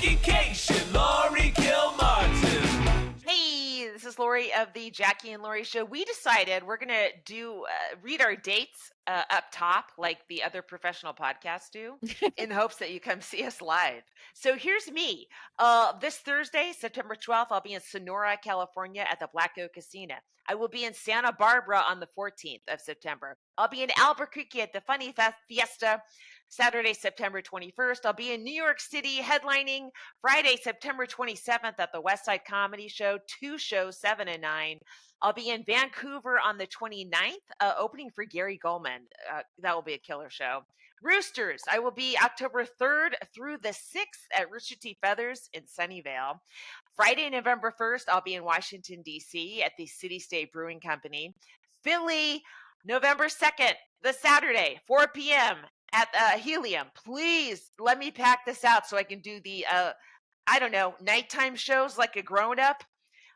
Jackie Cation, Laurie Kilmartin. Hey, this is Laurie of the Jackie and Laurie Show. We decided we're going to read our dates up top like the other professional podcasts do in hopes that you come see us live. So here's me. This Thursday, September 12th, I'll be in Sonora, California at the Black Oak Casino. I will be in Santa Barbara on the 14th of September. I'll be in Albuquerque at the Funny Fiesta Saturday, September 21st. I'll be in New York City headlining Friday, September 27th at the West Side Comedy Show, 2 shows, 7 and 9. I'll be in Vancouver on the 29th, opening for Gary Goldman. That will be a killer show. Roosters, I will be October 3rd through the 6th at Rooster Teeth Feathers in Sunnyvale. Friday, November 1st, I'll be in Washington, D.C. at the City State Brewing Company. Philly, November 2nd, the Saturday, 4 p.m. at Helium. Please let me pack this out so I can do the, nighttime shows like a grown-up.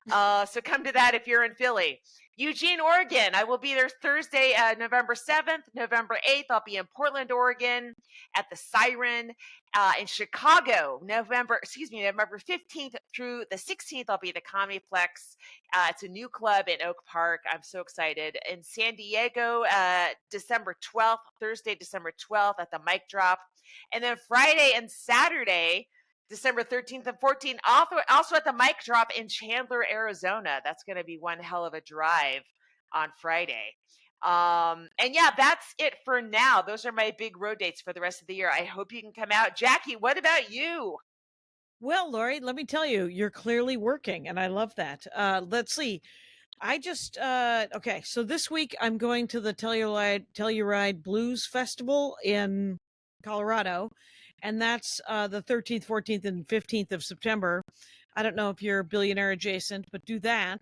So come to that if you're in Philly. Eugene, Oregon. I will be there Thursday, November 7th. November 8th, I'll be in Portland, Oregon at the Siren. In Chicago, November 15th through the 16th, I'll be at the Comedyplex. It's a new club in Oak Park. I'm so excited. In San Diego, December 12th, Thursday, December 12th at the Mic Drop. And then Friday and Saturday, December 13th and 14th, also at the Mic Drop in Chandler, Arizona. That's going to be one hell of a drive on Friday. And yeah, that's it for now. Those are my big road dates for the rest of the year. I hope you can come out. Jackie, what about you? Well, Laurie, let me tell you, you're clearly working, and I love that. Let's see. I just okay. So this week I'm going to the Telluride Blues Festival in Colorado, and that's the 13th, 14th, and 15th of September. I don't know if you're billionaire adjacent, but do that.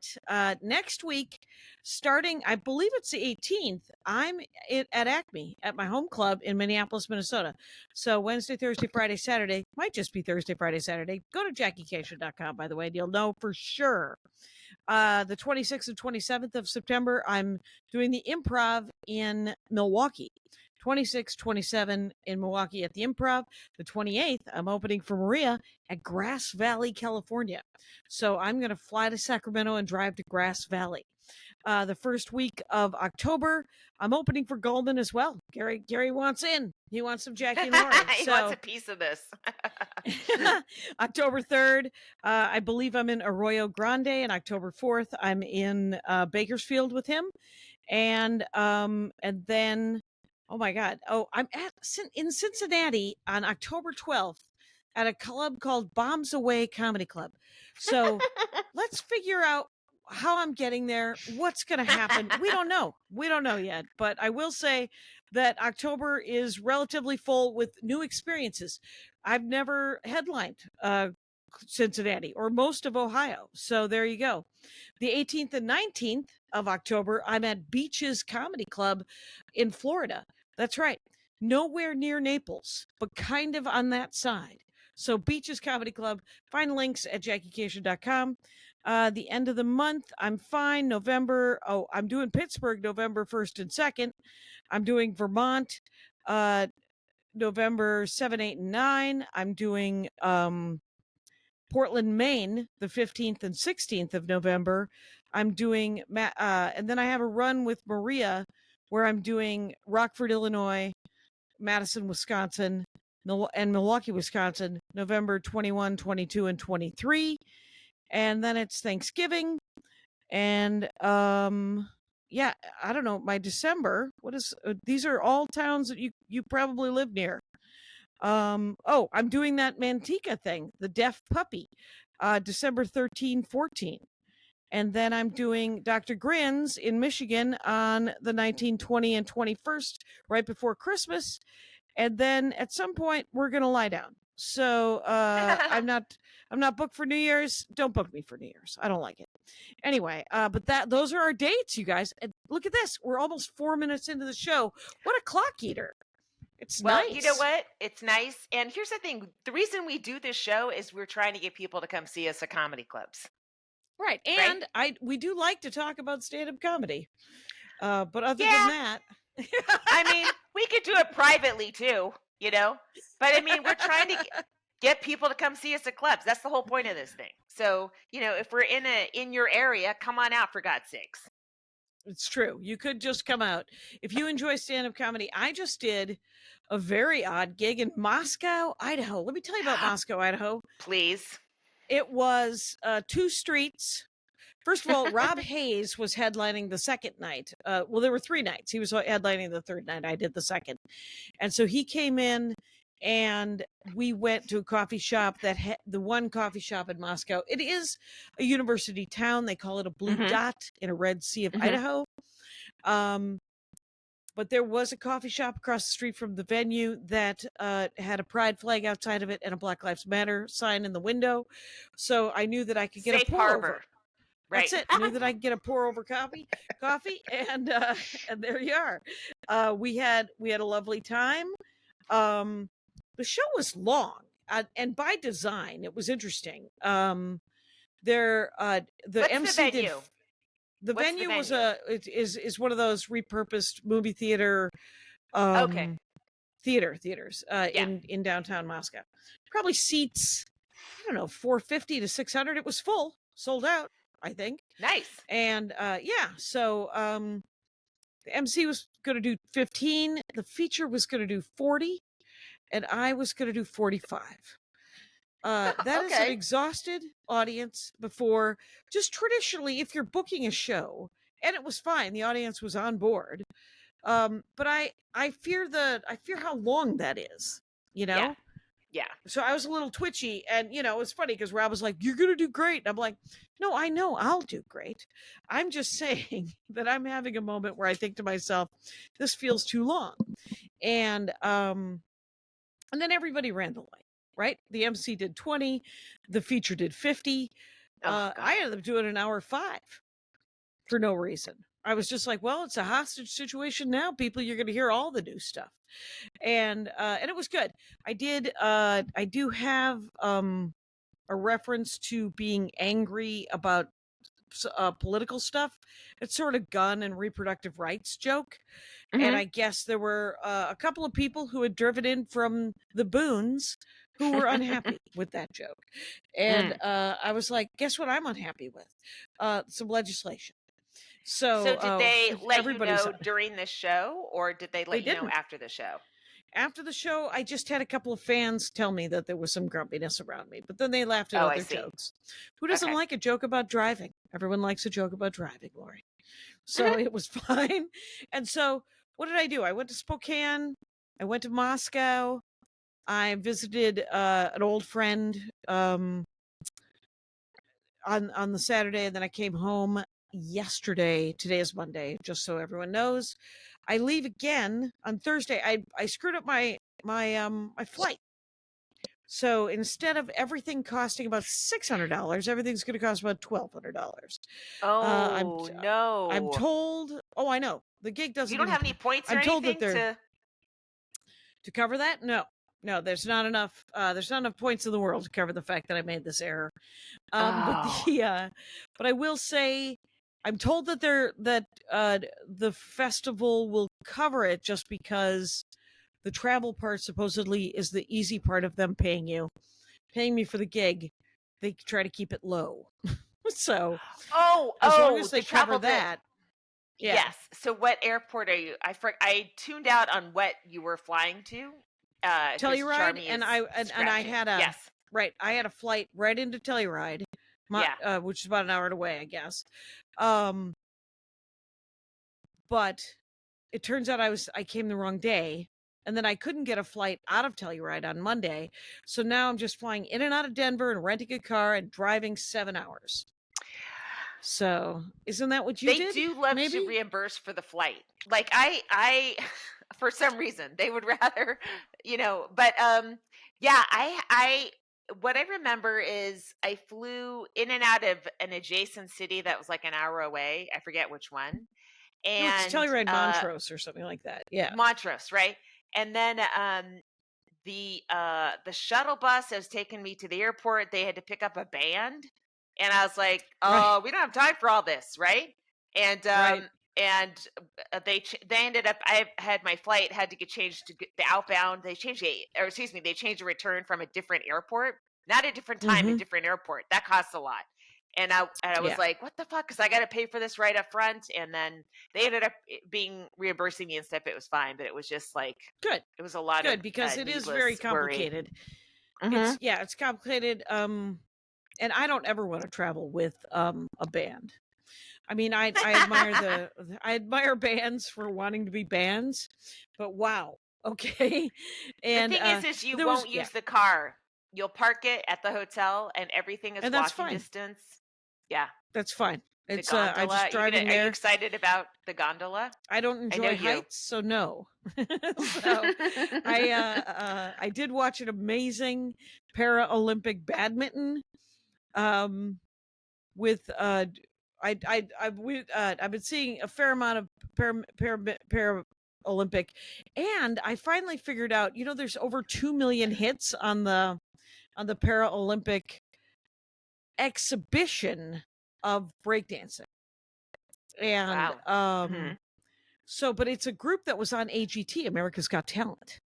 Next week, starting, I believe it's the 18th, I'm at Acme at my home club in Minneapolis, Minnesota. So Wednesday, Thursday, Friday, Saturday, might just be Thursday, Friday, Saturday. Go to JackieCation.com, by the way, and you'll know for sure. The 26th and 27th of September, I'm doing the Improv in Milwaukee. 26, 27 in Milwaukee at the Improv. The 28th, I'm opening for Maria at Grass Valley, California. So I'm going to fly to Sacramento and drive to Grass Valley. The first week of October, I'm opening for Goldman as well. Gary wants in. He wants some Jackie and Laurie. He wants a piece of this. October 3rd, I believe I'm in Arroyo Grande, and October 4th, I'm in Bakersfield with him. And then, oh my God. Oh, I'm in Cincinnati on October 12th at a club called Bombs Away Comedy Club. So let's figure out how I'm getting there, what's going to happen. We don't know yet, but I will say that October is relatively full with new experiences. I've never headlined Cincinnati or most of Ohio. So there you go. The 18th and 19th of October, I'm at Beaches Comedy Club in Florida. That's right. Nowhere near Naples, but kind of on that side. So Beaches Comedy Club, find links at JackieCation.com. The end of the month, I'm fine. I'm doing Pittsburgh November 1st and 2nd. I'm doing Vermont November 7, 8, and 9. I'm doing Portland, Maine, the 15th and 16th of November. I'm doing, and then I have a run with Maria where I'm doing Rockford, Illinois, Madison, Wisconsin, and Milwaukee, Wisconsin, November 21, 22, and 23. And then it's Thanksgiving. And yeah, I don't know, my December, these are all towns that you probably live near. I'm doing that Manteca thing, the Deaf Puppy, December 13, 14. And then I'm doing Dr. Grins in Michigan on the 19, 20, and 21st, right before Christmas. And then at some point we're going to lie down. So I'm not booked for New Year's. Don't book me for New Year's. I don't like it. Anyway, but those are our dates, you guys. And look at this. We're almost 4 minutes into the show. What a clock eater. It's nice. Well, you know what? It's nice. And here's the thing. The reason we do this show is we're trying to get people to come see us at comedy clubs. Right. And we do like to talk about stand-up comedy. But other than that. I mean, we could do it privately too, you know? But I mean, we're trying to get people to come see us at clubs. That's the whole point of this thing. So, if we're in your area, come on out, for God's sakes. It's true. You could just come out. If you enjoy stand-up comedy, I just did a very odd gig in Moscow, Idaho. Let me tell you about Moscow, Idaho. Please. It was 2 streets. First of all, Rob Hayes was headlining the second night. Well, there were 3 nights. He was headlining the third night. I did the second. And so he came in and we went to a coffee shop the one coffee shop in Moscow. It is a university town. They call it a blue dot in a red sea of Idaho. But there was a coffee shop across the street from the venue that had a pride flag outside of it and a Black Lives Matter sign in the window. So I knew that I could get Safe a pour harbor. over. Right. That's it. I knew that I could get a pour over coffee, and there you are. We had a lovely time. The show was long, and by design, it was interesting. The What's MC the venue? The What's venue the was venue? is one of those repurposed movie theater Okay. theaters Yeah. in downtown Moscow. Probably seats, I don't know, 450 to 600. It was full, sold out, I think. Nice. And so the MC was going to do 15, the feature was going to do 40, and I was going to do 45. That is an Okay. exhausted audience before. Just traditionally, if you're booking a show, and it was fine, the audience was on board. But I fear how long that is, Yeah. So I was a little twitchy, and it was funny because Rob was like, "You're gonna do great." And I'm like, "No, I know I'll do great. I'm just saying that I'm having a moment where I think to myself, this feels too long." And then everybody ran the light, right? The MC did 20, the feature did 50. God. I ended up doing an hour 5 for no reason. I was just like, well, it's a hostage situation now, people. You're going to hear all the new stuff, and it was good. I do have a reference to being angry about political stuff. It's sort of gun and reproductive rights joke. And I guess there were a couple of people who had driven in from the boons who were unhappy with that joke. And I was like, guess what I'm unhappy with? Some legislation. So did they let you know everybody's during the show, or did they let you know didn't. after the show? After the show, I just had a couple of fans tell me that there was some grumpiness around me, but then they laughed at Oh, I other see. jokes. Who doesn't Okay. like a joke about driving? Everyone likes a joke about driving, Laurie. So it was fine. And so what did I do? I went to Spokane. I went to Moscow. I visited an old friend on the Saturday, and then I came home yesterday. Today is Monday, just so everyone knows. I leave again on Thursday. I screwed up my flight. So instead of everything costing about $600, everything's going to cost about $1,200. Oh, no. I'm told. Oh, I know the gig doesn't. You don't even, have any points or I'm told anything that to cover that. No, there's not enough. There's not enough points in the world to cover the fact that I made this error. But I will say, I'm told that the festival will cover it just because the travel part supposedly is the easy part of them paying me for the gig. They try to keep it low. So as long as they the cover travel that. Yeah. Yes. So what airport are you? I tuned out on what you were flying to. Telluride, and I had a yes. Right, I had a flight right into Telluride, which is about an hour away, I guess. But it turns out I came the wrong day, and then I couldn't get a flight out of Telluride on Monday. So now I'm just flying in and out of Denver and renting a car and driving 7 hours. So isn't that what you did? They do love to reimburse for the flight. Like I for some reason they would rather, but I what I remember is I flew in and out of an adjacent city that was like an hour away. I forget which one. And no, it's Telluride, Montrose or something like that. Yeah. Montrose, right? And then the shuttle bus that was taking me to the airport, they had to pick up a band. And I was like, oh, we don't have time for all this, right? And Right. and they ended up. I had my flight had to get changed to the outbound. They changed they changed the return from a different airport, not a different time, a different airport. That costs a lot. And I was Yeah. like, what the fuck? Because I got to pay for this right up front. And then they ended up reimbursing me and stuff. It was fine, but it was just like Good. it was a lot Good of because it is very needless worry. complicated. Mhm. It's complicated. And I don't ever want to travel with a band. I mean, I admire I admire bands for wanting to be bands, but wow, okay. And The thing is you there was won't use the car. You'll park it at the hotel, and everything is and that's walking fine. distance. Yeah, That's fine. the It's I gondola. just driving Are you there. excited about the gondola? I don't I know enjoy you. heights, so no. So I did watch an amazing Paralympic badminton with I've been seeing a fair amount of Paralympic, and I finally figured out, there's over 2 million hits on the Paralympic exhibition of breakdancing. And Wow. so, but it's a group that was on AGT, America's Got Talent.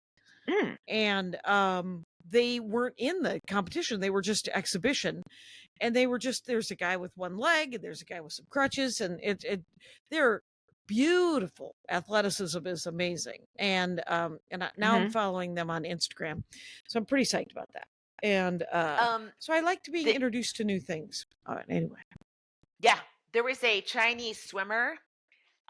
And they weren't in the competition, they were just exhibition. And they were just, there's a guy with one leg and there's a guy with some crutches, and they're beautiful. Athleticism is amazing. And now I'm following them on Instagram, so I'm pretty psyched about that. And so I like to be introduced to new things. Anyway, yeah, there was a Chinese swimmer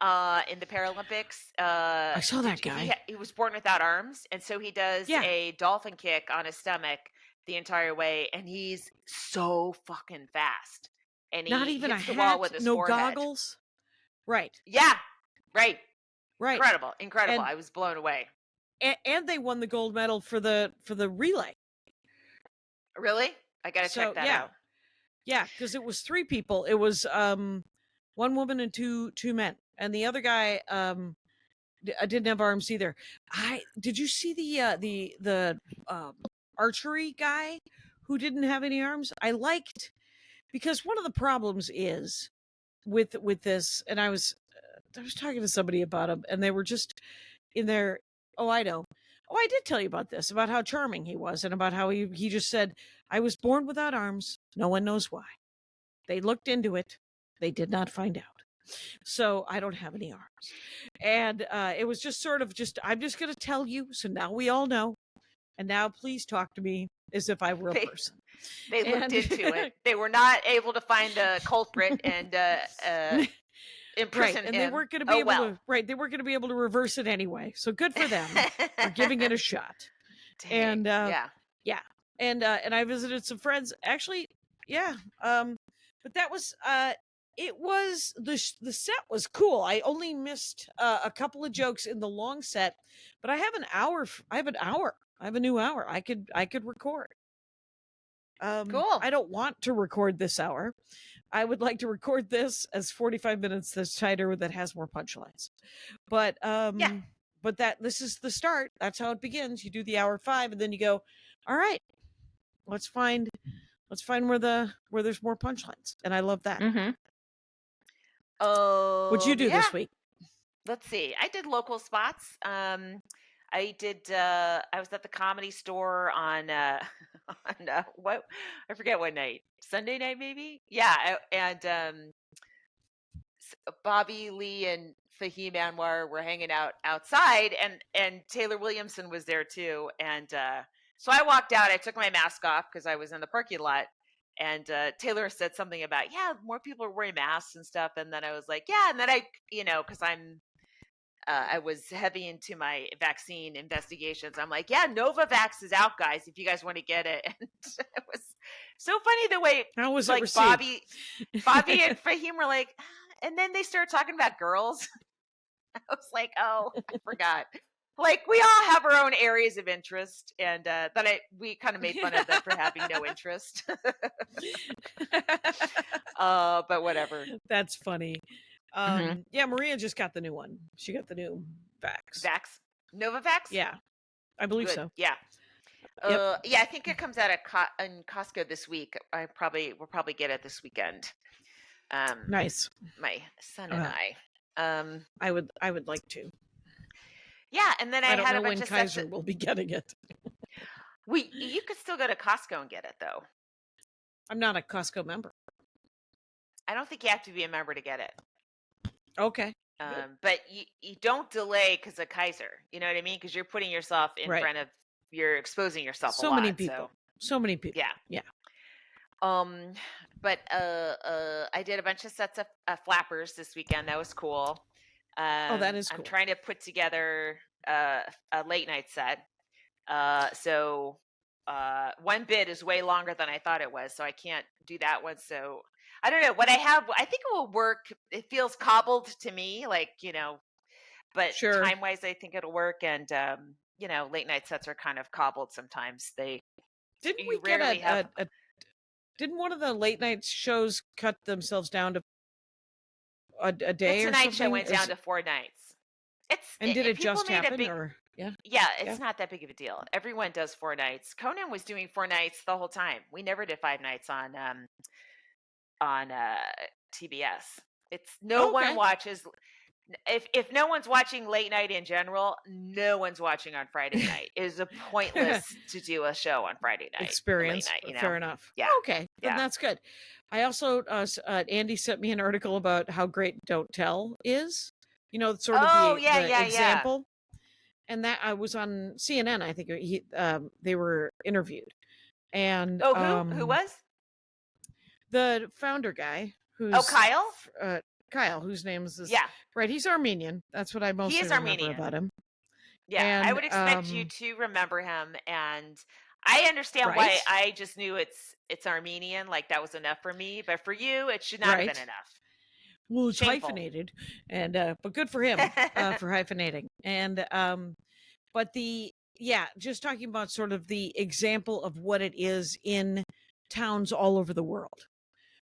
in the Paralympics. I saw that guy. He was born without arms, and so he does a dolphin kick on his stomach the entire way, and he's so fucking fast. And he not even hits a the wall hat, with his no forehead. goggles. Right. Yeah. Right. Right. Incredible. And I was blown away. And they won the gold medal for the relay. Really? I gotta check that out. Yeah, because it was 3 people. It was 1 woman and two men, and the other guy didn't have arms either. Did you see the archery guy who didn't have any arms? I liked, because one of the problems is with this, and I was talking to somebody about him, and they were just in their, I know. I did tell you about this, about how charming he was, and about how he just said, I was born without arms. No one knows why. They looked into it. They did not find out. So I don't have any arms. And it was just sort of I'm just going to tell you. So now we all know. And now please talk to me as if I were a person. They looked into it. They were not able to find a culprit and imprison and him. They weren't going to be able to. Right, they weren't going to be able to reverse it anyway. So good for them for giving it a shot. Dang. And and I visited some friends. Actually, but that was it was the set was cool. I only missed a couple of jokes in the long set, but I have an hour. I have a new hour. I could record. Cool. I don't want to record this hour. I would like to record this as 45 minutes that's tighter, that has more punchlines. But but this is the start. That's how it begins. You do the hour 5, and then you go, all right, let's find where there's more punchlines. And I love that. What'd you do this week? Let's see. I did local spots. I was at the Comedy Store on what, I forget what night. Sunday night maybe? Yeah, and Bobby Lee and Fahim Anwar were hanging out outside, and Taylor Williamson was there too. And so I walked out. I took my mask off because I was in the parking lot. And Taylor said something about, more people are wearing masks and stuff. And then I was like, and then because I was heavy into my vaccine investigations. I'm like, Novavax is out, guys, if you guys want to get it. And it was so funny the way, how was like, it received? Bobby and Fahim were like, and then they started talking about girls. I was like, oh, I forgot. Like, we all have our own areas of interest, and we kind of made fun of them for having no interest. But whatever. That's funny. Yeah, Maria just got the new one. She got the new Vax. Novavax? Yeah, I believe so. Yeah. Yep. Yeah, I think it comes out in Costco this week. We'll probably get it this weekend. Nice. My son and I. I would like to. Yeah, and then I I don't had know a bunch when of sets. Kaiser will be getting it. You could still go to Costco and get it though. I'm not a Costco member. I don't think you have to be a member to get it. Okay. But you don't delay because of Kaiser. You know what I mean? Because you're putting yourself in Right. front of, you're exposing yourself a So lot. many people. So many people. Yeah. Yeah. But I did a bunch of sets of flappers this weekend. That was cool. That is cool. I'm trying to put together a late night set. So one bid is way longer than I thought it was, so I can't do that one. So I don't know what I have. I think it will work. It feels cobbled to me, like, but Sure. time wise, I think it'll work. And late night sets are kind of cobbled sometimes. Didn't we get didn't one of the late night shows cut themselves down to a day the or something? Tonight Show went down to 4 nights. Did it just made a happen? big, Yeah, it's not that big of a deal. Everyone does 4 nights. Conan was doing 4 nights the whole time. We never did 5 nights on TBS. It's no one watches. If no one's watching late night in general, no one's watching on Friday night. It is pointless to do a show on Friday night. Experience. Late night, Fair enough. Yeah. Okay. Then that's good. I also Andy sent me an article about how great Don't Tell is. Sort of the example. And that I was on CNN. I think they were interviewed. And who was the founder guy? Kyle? Kyle, whose name is this? Yeah, right. He's Armenian. That's what I mostly remember about him. Yeah, and, I would expect you to remember him, and I understand why. I just knew it's Armenian, like that was enough for me. But for you, it should not have been enough. Well, it's hyphenated, and but good for him for hyphenating. And but just talking about sort of the example of what it is in towns all over the world.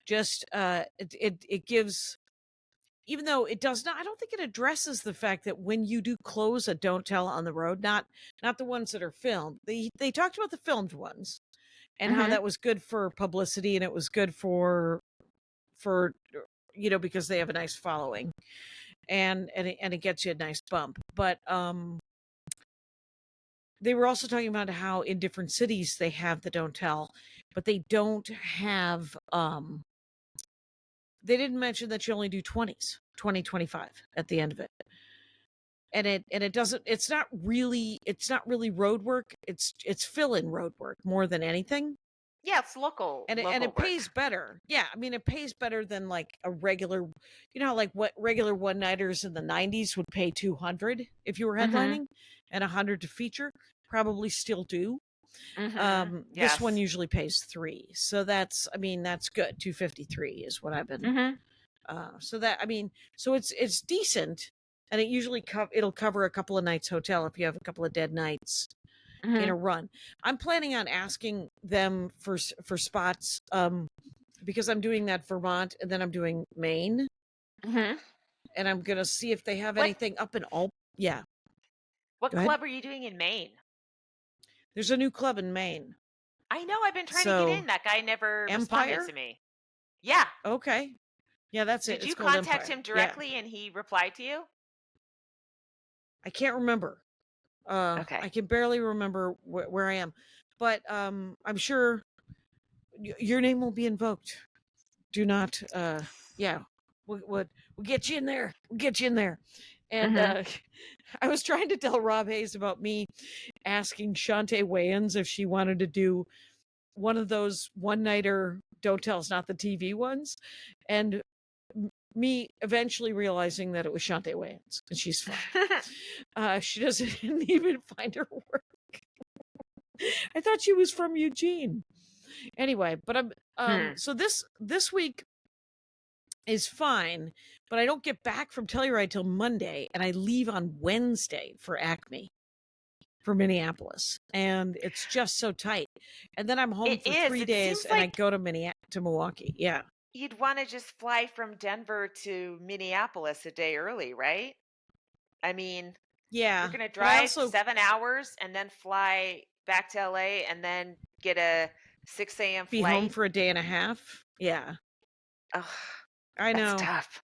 Just it gives. Even though it does not, I don't think it addresses the fact that when you do close a Don't Tell on the road, not the ones that are filmed. They talked about the filmed ones and how that was good for publicity, and it was good for because they have a nice following, and it gets you a nice bump. But they were also talking about how in different cities they have the Don't Tell, but they don't have they didn't mention that you only do 20s, 20, 25 at the end of it. And it doesn't, it's not really road work. It's fill-in road work more than anything. Yeah, it's local. And it pays better. Yeah. I mean, it pays better than like a regular, like what regular one-nighters in the 90s would pay $200 if you were headlining and $100 to feature, probably still do. This one usually pays $3, so that's good. $253 is what I've been. So it's decent, and it usually it'll cover a couple of nights hotel if you have a couple of dead nights in a run. I'm planning on asking them for spots because I'm doing that Vermont, and then I'm doing Maine, and I'm gonna see if they have anything up in all. Yeah. What club are you doing in Maine? There's a new club in Maine. I know. I've been trying to get in. That guy never responded to me. Yeah. Okay. Yeah, that's it. Did you contact him directly and he replied to you? I can't remember. Okay. I can barely remember where I am, but I'm sure your name will be invoked. Do not. We'll get you in there. We'll get you in there. And I was trying to tell Rob Hayes about me asking Shantae Wayans if she wanted to do one of those one-nighter Don't Tells, not the TV ones, and me eventually realizing that it was Shantae Wayans, and she's fine. She doesn't even find her work. I thought she was from Eugene. Anyway, but I'm so this week is fine, but I don't get back from Telluride till Monday, and I leave on Wednesday for Acme, for Minneapolis, and it's just so tight. And then I'm home for 3 days, and I go to Milwaukee. Yeah, you'd want to just fly from Denver to Minneapolis a day early, right? I mean, yeah, you're going to drive 7 hours and then fly back to LA, and then get a 6 a.m. Be flight. home for a day and a half. Yeah. Ugh. I know. That's tough.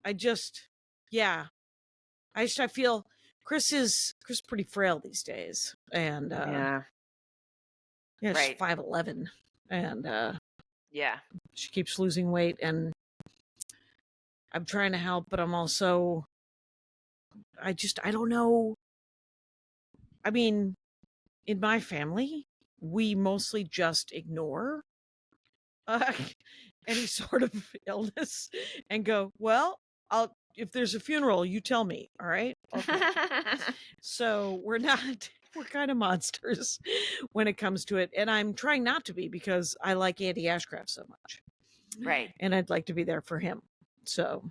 I feel Chris pretty frail these days, and Yeah. she's Right. 5'11", and Yeah. she keeps losing weight, and I'm trying to help, but I'm also I don't know. I mean, in my family, we mostly just ignore uh, any sort of illness and go, well, if there's a funeral, you tell me. All right. Okay. So we're not, we're kind of monsters when it comes to it. And I'm trying not to be because I like Andy Ashcraft so much. Right. And I'd like to be there for him. So,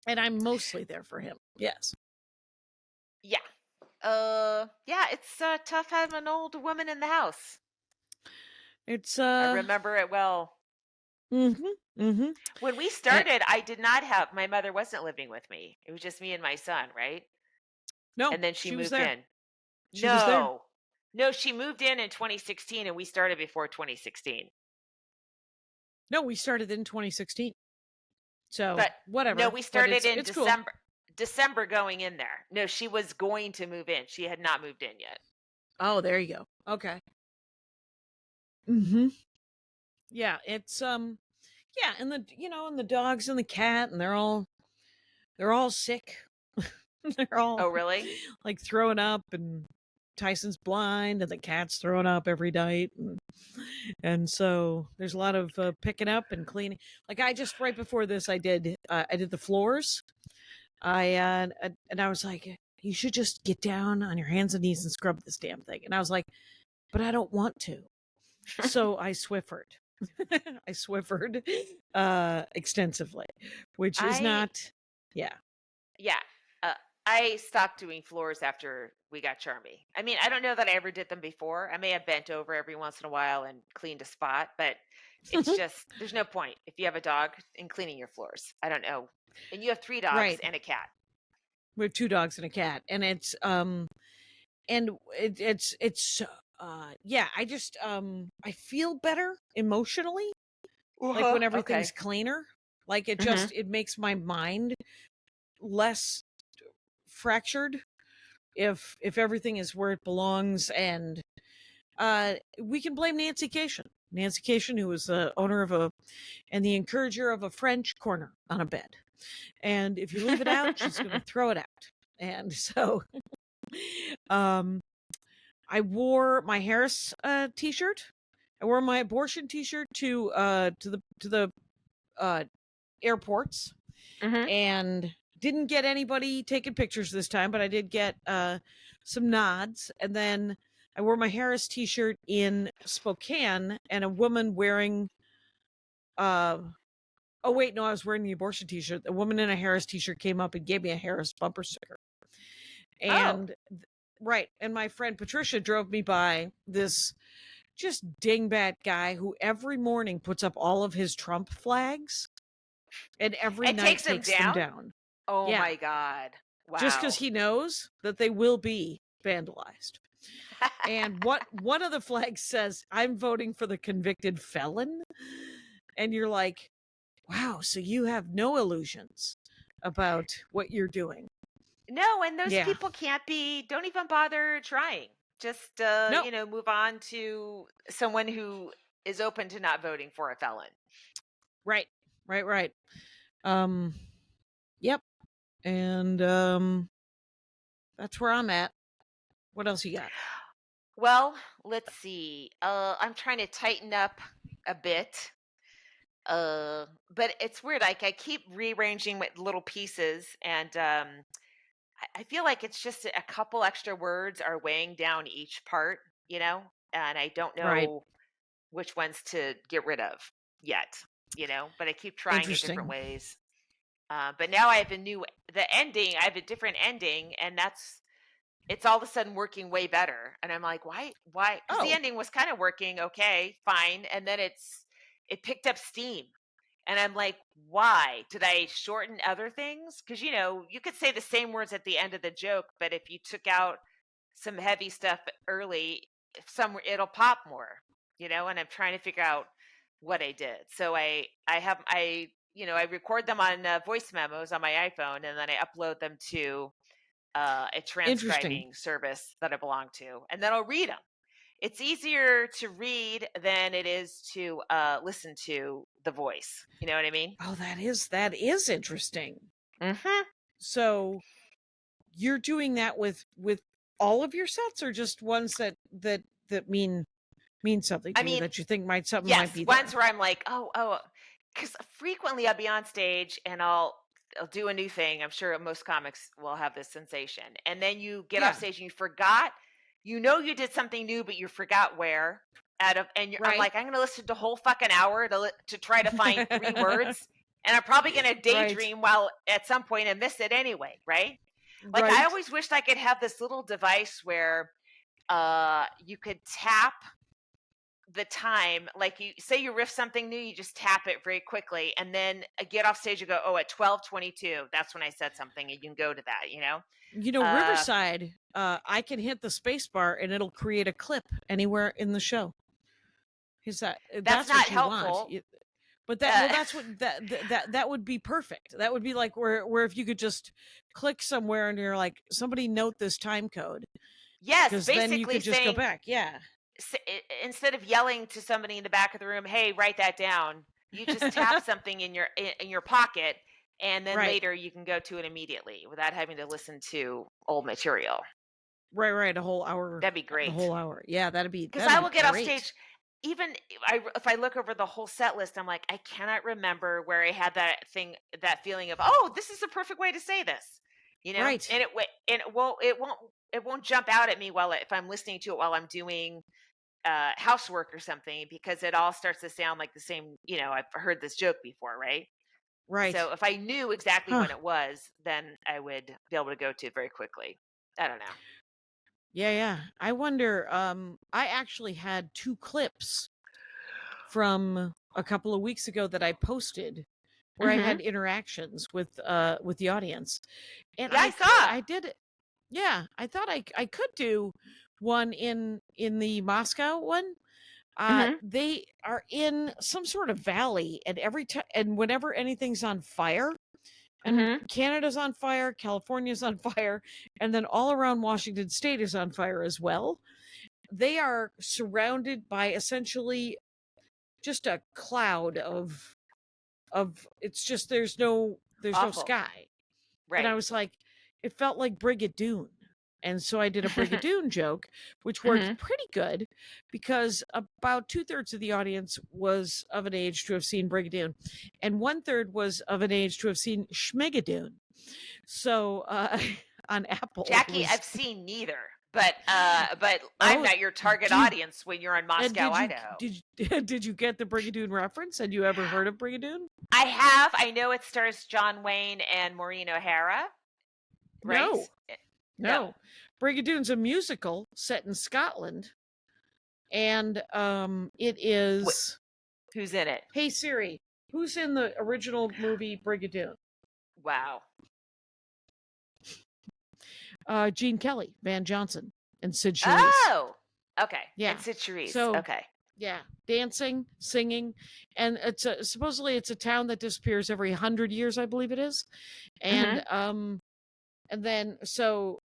and I'm mostly there for him. Yes. Yeah. Yeah, it's tough having an old woman in the house. It's, I remember it well. mm-hmm. When we started, I did not have, my mother wasn't living with me. It was just me and my son, right? No, And then she she was moved there. in. She was there. No, she moved in 2016 and we started before 2016. No, we started in 2016. So But whatever. no, we But started in it's cool. December going in there. No, she was going to move in. She had not moved in yet. Oh, there you go. Okay. Mm-hmm. Yeah, it's yeah, and the dogs and the cat, and they're all sick. They're all Oh, really? like throwing up, and Tyson's blind, and the cat's throwing up every night, and so there's a lot of picking up and cleaning. Like I just right before this, I did the floors. And I was like, you should just get down on your hands and knees and scrub this damn thing. And I was like, but I don't want to. So I Swiffered. I Swiffered extensively, which is not, yeah. Yeah. I stopped doing floors after we got Charmy. I mean, I don't know that I ever did them before. I may have bent over every once in a while and cleaned a spot, but it's just, there's no point if you have a dog in cleaning your floors. I don't know. And you have 3 dogs Right. and a cat. We have 2 dogs and a cat, and it's yeah, I just I feel better emotionally, like when everything's cleaner. Like it just it makes my mind less fractured if everything is where it belongs. And we can blame Nancy Cation, who was the owner of and the encourager of a French corner on a bed, and if you leave it out, she's going to throw it out. And so I wore my Harris t-shirt. I wore my abortion t-shirt to the airports, and didn't get anybody taking pictures this time, but I did get some nods. And then I wore my Harris t-shirt in Spokane, and a woman wearing oh wait, no, I was wearing the abortion t-shirt. A woman in a Harris t-shirt came up and gave me a Harris bumper sticker. And right, and my friend Patricia drove me by this just dingbat guy who every morning puts up all of his Trump flags and every night takes them down. Oh my God. Wow. Just because he knows that they will be vandalized. And one of the flags says, "I'm voting for the convicted felon." And you're like, wow, so you have no illusions about what you're doing. No, and those people don't even bother trying. Just, move on to someone who is open to not voting for a felon. Right. Yep. And that's where I'm at. What else you got? Well, let's see. I'm trying to tighten up a bit. But it's weird. Like I keep rearranging with little pieces, and I feel like it's just a couple extra words are weighing down each part, and I don't know which ones to get rid of yet, but I keep trying in different ways. But now I have I have a different ending, and it's all of a sudden working way better. And I'm like, why? Because the ending was kind of working okay, fine. And then it picked up steam. And I'm like, why? Did I shorten other things? Because, you could say the same words at the end of the joke, but if you took out some heavy stuff early, it'll pop more, and I'm trying to figure out what I did. So I I record them on voice memos on my iPhone, and then I upload them to a transcribing service that I belong to, and then I'll read them. It's easier to read than it is to listen to the voice. You know what I mean? Oh, that is interesting. Mm-hmm. So you're doing that with all of your sets, or just ones that mean something to you, that you think something yes, might be there? ones where I'm like, oh, because frequently I'll be on stage and I'll do a new thing. I'm sure most comics will have this sensation, and then you get off stage and you forgot. You know you did something new, but you forgot where. I'm like, I'm going to listen to a whole fucking hour to try to find 3 words, and I'm probably going to daydream while at some point and miss it anyway, right? Like I always wished I could have this little device where you could tap the time, like you say you riff something new, you just tap it very quickly, and then get off stage and go, oh, at 12:22, that's when I said something, and you can go to that. Riverside, I can hit the space bar and it'll create a clip anywhere in the show. Is that's not what you helpful? Want. But that's what that would be perfect. That would be like where if you could just click somewhere and you're like, somebody note this time code. Yes, because basically then you could just go back. Yeah. Instead of yelling to somebody in the back of the room, hey, write that down, you just tap something in your pocket, and then later you can go to it immediately without having to listen to old material. Right. A whole hour. That'd be great. A whole hour. Yeah, that'd be. Because I will get off stage. Even if I look over the whole set list, I'm like, I cannot remember where I had that feeling of, oh, this is the perfect way to say this, Right. And it won't jump out at me if I'm listening to it while I'm doing housework or something, because it all starts to sound like the same. I've heard this joke before, right? So if I knew exactly when it was, then I would be able to go to it very quickly. I don't know. Yeah. I wonder, I actually had 2 clips from a couple of weeks ago that I posted where I had interactions with the audience. And I saw. I did it. Yeah, I thought I could do one in the Moscow one. They are in some sort of valley, and and whenever anything's on fire, and Canada's on fire, California's on fire, and then all around Washington State is on fire as well. They are surrounded by essentially just a cloud of it's just there's no sky. Right. And I was like, it felt like Brigadoon. And so I did a Brigadoon joke, which worked pretty good, because about 2/3 of the audience was of an age to have seen Brigadoon, and 1/3 was of an age to have seen Schmigadoon. So on Apple, Jackie, I've seen neither, but I'm not your target audience when you're in Moscow, Idaho. Did you get the Brigadoon reference? Had you ever heard of Brigadoon? I have. I know it stars John Wayne and Maureen O'Hara. Right? No. Brigadoon's a musical set in Scotland, and it is. Who's in it? Hey Siri, who's in the original movie Brigadoon? Wow. Gene Kelly, Van Johnson, and Sid Charisse. Oh, okay. Yeah, and Sid Charisse. So, okay. Yeah, dancing, singing, and it's supposedly it's a town that disappears every 100 years, I believe it is, and then so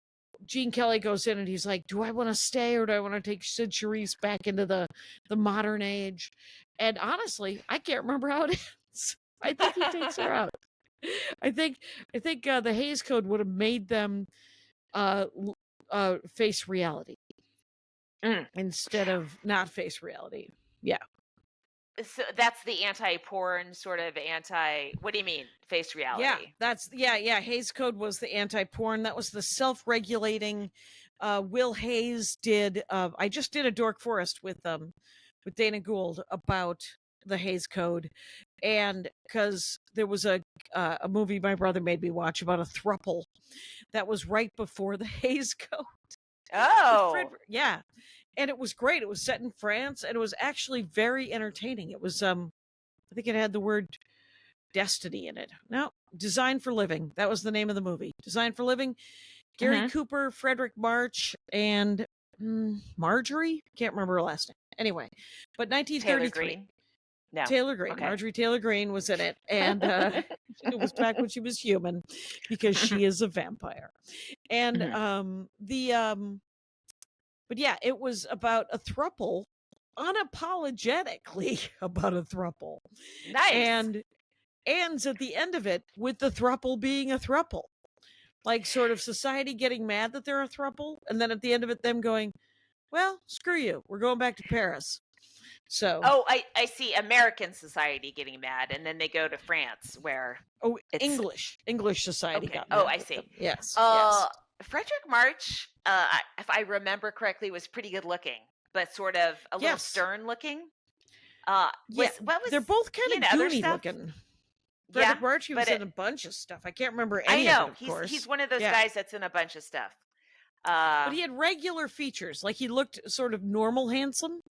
Gene Kelly goes in and he's like, do I want to stay or do I want to take Sid Charisse back into the modern age? And honestly, I can't remember how it ends. I think he takes her out. I think the Hays Code would have made them face reality instead of not face reality. Yeah. So that's the anti-porn sort of what do you mean, face reality? Yeah, Hays Code was the anti-porn. That was the self-regulating. Will Hayes did. I just did a Dork Forest with Dana Gould about the Hays Code, and because there was a movie my brother made me watch about a throuple that was right before the Hays Code. Oh, yeah. And it was great. It was set in France, and it was actually very entertaining. It was, I think it had the word destiny in it. No, Design for Living. That was the name of the movie. Design for Living. Gary Cooper, Frederick March, and Marjorie? Can't remember her last name. Anyway, but 1933. No. Taylor Greene. Okay. Marjorie Taylor Greene was in it, and it was back when she was human, because she is a vampire. And but yeah, it was about a throuple, unapologetically about a throuple, Nice. and ends at the end of it with the throuple being a throuple, like sort of society getting mad that they're a throuple, and then at the end of it, them going, "Well, screw you, we're going back to Paris." So, Oh, I see American society getting mad, and then they go to France where it's English society okay. got Oh, mad I with see. them. Yes. Frederick March, if I remember correctly, was pretty good looking, but sort of a little Yes. stern looking. Yeah, What was they're both he kind in of other goony stuff? looking. Yeah, Frederick March, he was but in a bunch of stuff. I can't remember I any of know it, of course. he's one of those Yeah. guys that's in a bunch of stuff. But he had regular features, like he looked sort of normal handsome,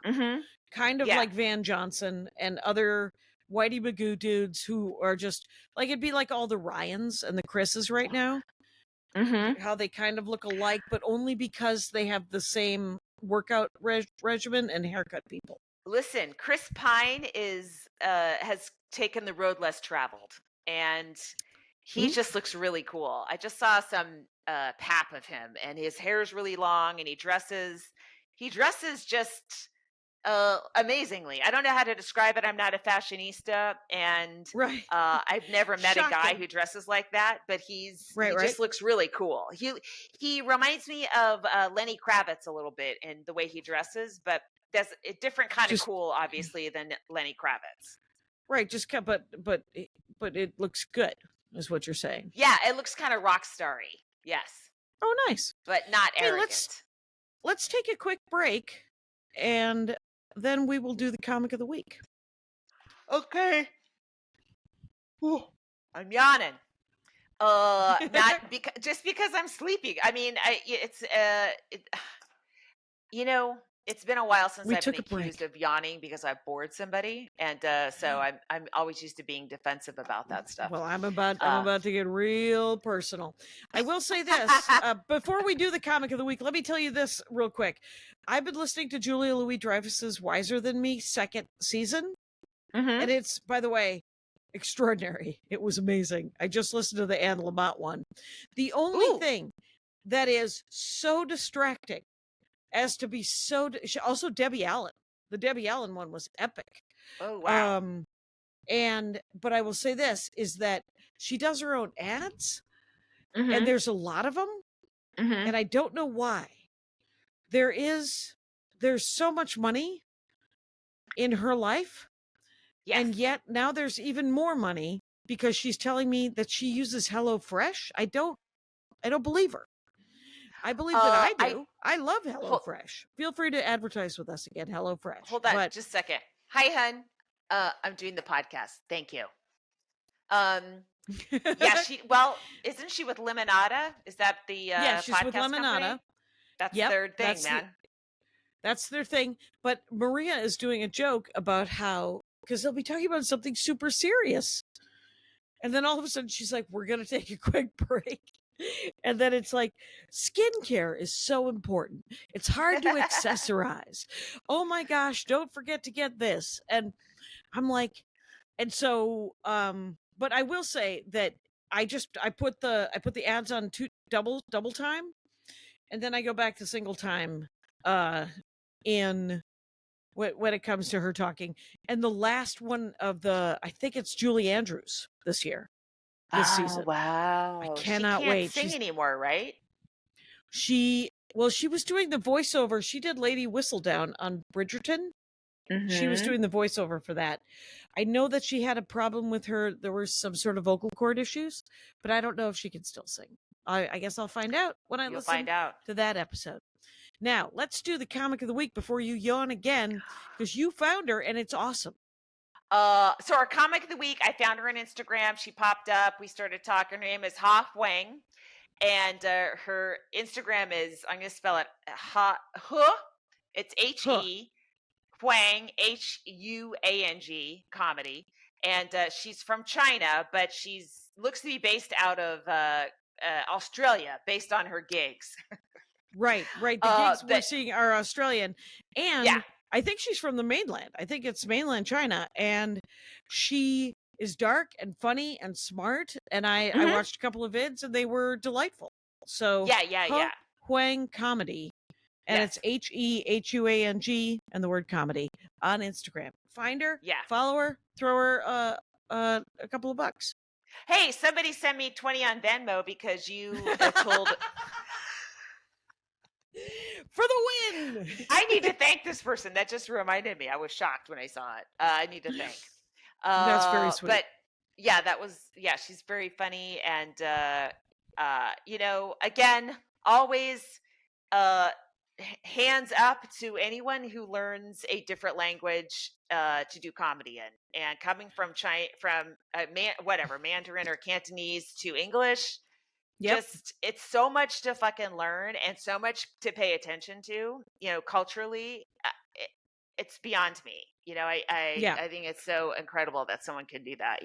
kind of Yeah. like Van Johnson and other Whitey Magoo dudes who are just like, it'd be like all the Ryans and the Chris's right now, how they kind of look alike, but only because they have the same workout regimen and haircut people. Listen, Chris Pine is has taken the road less traveled, and he just looks really cool. I just saw some pap of him, and his hair is really long, and he dresses just amazingly. I don't know how to describe it. I'm not a fashionista, and Right. I've never met a guy Shocking. who dresses like that, but he Right. just looks really cool. He reminds me of Lenny Kravitz a little bit in the way he dresses, but that's a different kind of cool, obviously, than Lenny Kravitz. Right. But it looks good, is what you're saying. Yeah, it looks kind of rock starry. Yes. Oh, nice. But not Hey, arrogant. let's take a quick break, and then we will do the comic of the week. Okay. I'm yawning. Not just because I'm sleepy. I mean, it's been a while since I've been accused of yawning because I've bored somebody, and so I'm always used to being defensive about that stuff. Well, I'm about to get real personal. I will say this before we do the comic of the week. Let me tell you this real quick. I've been listening to Julia Louis-Dreyfus's "Wiser Than Me" second season, and it's, by the way, extraordinary. It was amazing. I just listened to the Anne Lamott one. The only thing that is so distracting as to be also Debbie Allen. The Debbie Allen one was epic. Oh, wow. But I will say this is that she does her own ads, and there's a lot of them, and I don't know why. There's so much money in her life. Yes. And yet now there's even more money because she's telling me that she uses HelloFresh. I don't believe her. I believe that I do. I love HelloFresh. Feel free to advertise with us again, HelloFresh. Hold on just a second. Hi, hun. I'm doing the podcast. Thank you. Yeah, isn't she with Limonada? Is that the yeah, she's podcast with Limonada. Company? That's their thing, man. That's their thing. But Maria is doing a joke about how, because they'll be talking about something super serious. And then all of a sudden she's like, we're going to take a quick break. And then it's like, skincare is so important. It's hard to accessorize. Oh my gosh, don't forget to get this. And I'm like, and so, but I will say that I put the ads on double time. And then I go back to single time, in when it comes to her talking. And the last one of I think it's Julie Andrews this season. Wow. I cannot wait. She can't sing anymore, right? She was doing the voiceover. She did Lady Whistledown on Bridgerton. She was doing the voiceover for that. I know that she had a problem with there were some sort of vocal cord issues, but I don't know if she can still sing. I guess I'll find out when I listen to that episode. Now, let's do the comic of the week before you yawn again, because you found her and it's awesome. So our comic of the week, I found her on Instagram. She popped up. We started talking. Her name is Huang, and her Instagram is, I'm going to spell it, it's He, Huang, Huang, comedy. And she's from China, but looks to be based out of Australia, based on her gigs. Right. The gigs we're seeing are Australian. And I think she's from the mainland. I think it's mainland China, and she is dark and funny and smart. And I Mhm. watched a couple of vids, and they were delightful. So Yeah. Huang Comedy, and Yes. it's HEHUANG and the word comedy on Instagram. Find her, Yeah. follow her, throw her a couple of bucks Hey, somebody sent me 20 on Venmo because you told. for the win. I need to thank this person. That just reminded me. I was shocked when I saw it. I need to thank. That's very sweet. But yeah, she's very funny. And, again, always hands up to anyone who learns a different language to do comedy in. And coming from Mandarin or Cantonese to English, Yep. just it's so much to fucking learn and so much to pay attention to, culturally. It's beyond me. I think it's so incredible that someone can do that.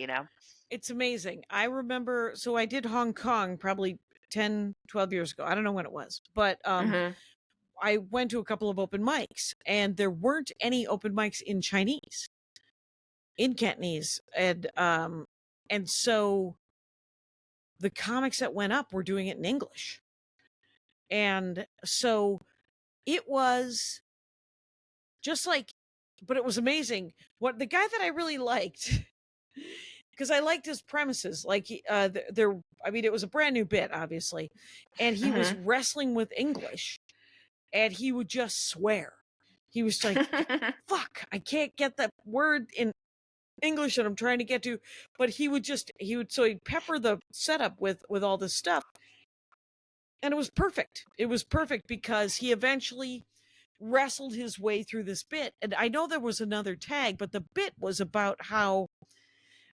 It's amazing. I remember, so I did Hong Kong probably 10, 12 years ago. I don't know when it was, but Mhm. I went to a couple of open mics, and there weren't any open mics in Chinese, in Cantonese. And so the comics that went up were doing it in English. And so it was just like, but it was amazing. What the guy that I really liked, because I liked his premises, like it was a brand new bit, obviously, and he was wrestling with English, and he would just swear. He was like, "Fuck, I can't get that word in English that I'm trying to get to," but so he'd pepper the setup with all this stuff, and it was perfect. It was perfect because he eventually wrestled his way through this bit. And I know there was another tag, but the bit was about how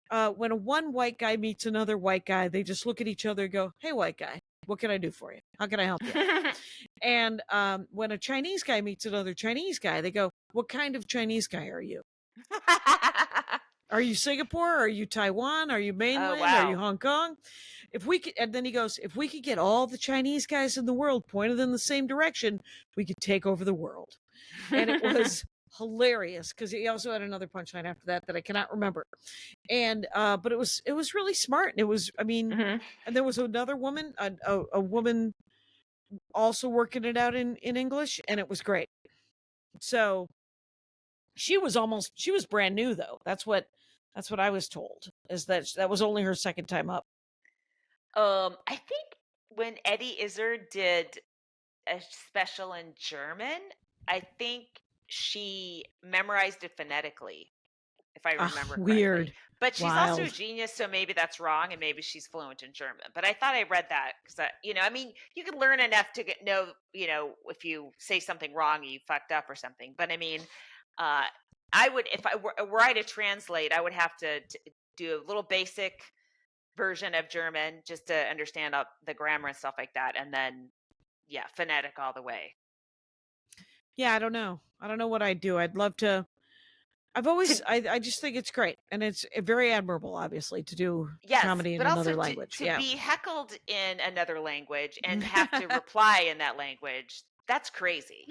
when one white guy meets another white guy, they just look at each other and go, "Hey, white guy, what can I do for you? How can I help you?" And when a Chinese guy meets another Chinese guy, they go, "What kind of Chinese guy are you? Are you Singapore? Are you Taiwan? Are you mainland? Are you wow. Hong Kong?" And then he goes, "If we could get all the Chinese guys in the world pointed in the same direction, we could take over the world." And it was hilarious because he also had another punchline after that I cannot remember. And but it was really smart. And it was, and there was another woman, a woman also working it out in English, and it was great. So she was brand new though. That's what I was told, is that was only her second time up. I think when Eddie Izzard did a special in German, I think she memorized it phonetically, if I remember correctly. Weird. But she's also a Wild. genius, so maybe that's wrong, and maybe she's fluent in German. But I thought I read that because, you can learn enough to know, if you say something wrong, you fucked up or something. But I would, if I were I to translate, I would have to do a little basic version of German just to understand the grammar and stuff like that, and then phonetic all the way. Yeah, I don't know what I'd do. I'd love to. I just think it's great, and it's very admirable, obviously, to do comedy in but another also language. to be heckled in another language and have to reply in that language, that's crazy,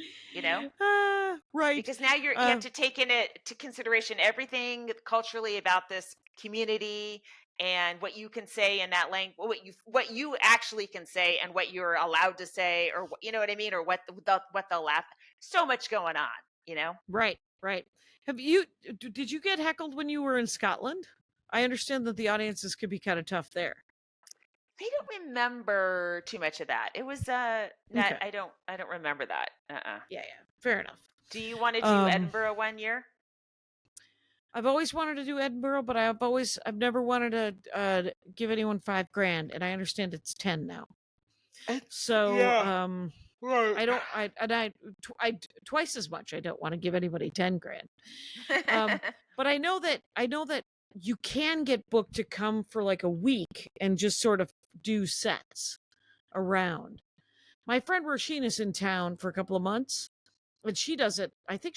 right. because now you have to take into consideration everything culturally about this community and what you can say in that language, what you actually can say and what you're allowed to say, or you know what I mean, or what they'll laugh. So much going on, Right. Did you get heckled when you were in Scotland? I understand that the audiences could be kind of tough there. I don't remember too much of that. It was Okay. I don't remember that. Yeah, fair enough. Do you want to do Edinburgh one year? I've always wanted to do Edinburgh, but I've never wanted to give anyone $5,000, and I understand it's 10 now. So right. I twice as much. I don't want to give anybody $10,000. But I know that you can get booked to come for like a week and just sort of do sets around. My friend Roisin is in town for a couple of months, and she does it. I think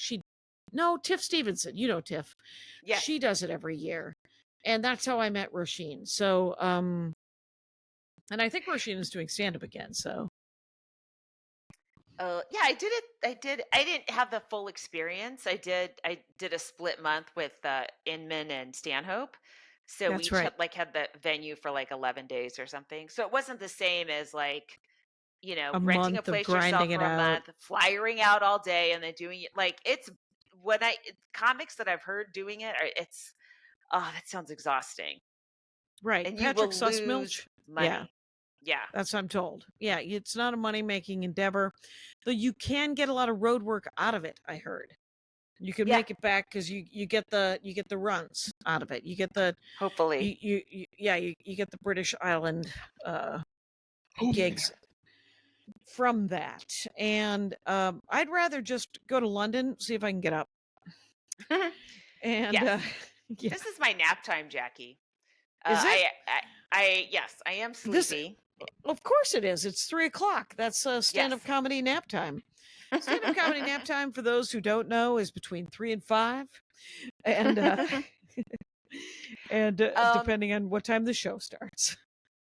Tiff Stevenson, Tiff. Yes. She does it every year. And that's how I met Roisin. So, and I think Roisin is doing stand-up again, so. Yeah, I did it. I didn't have the full experience. I did a split month with Inman and Stanhope. So we That's each right. had the venue for like 11 days or something. So it wasn't the same as like, A renting a month of place grinding yourself it for a out. month, flying out all day and then doing it. Like it's comics that I've heard doing it, it's, oh, that sounds exhausting. Right. And you Patrick will lose Sussmilch. Yeah, money. Yeah. that's what I'm told. Yeah, it's not a money-making endeavor, though you can get a lot of road work out of it, I heard. You can Yeah. make it back because you get the runs out of it. You get the Hopefully. you get the British Island uh gigs from that. And I'd rather just go to London, see if I can get up. And Yes. yeah. This is my nap time, Jackie. Is it? Yes, I am This sleepy. Of course it is. It's 3 o'clock. That's stand-up Yes. comedy nap time. Stand-up comedy nap time, for those who don't know, is between 3 and 5. And Um, depending on what time the show starts.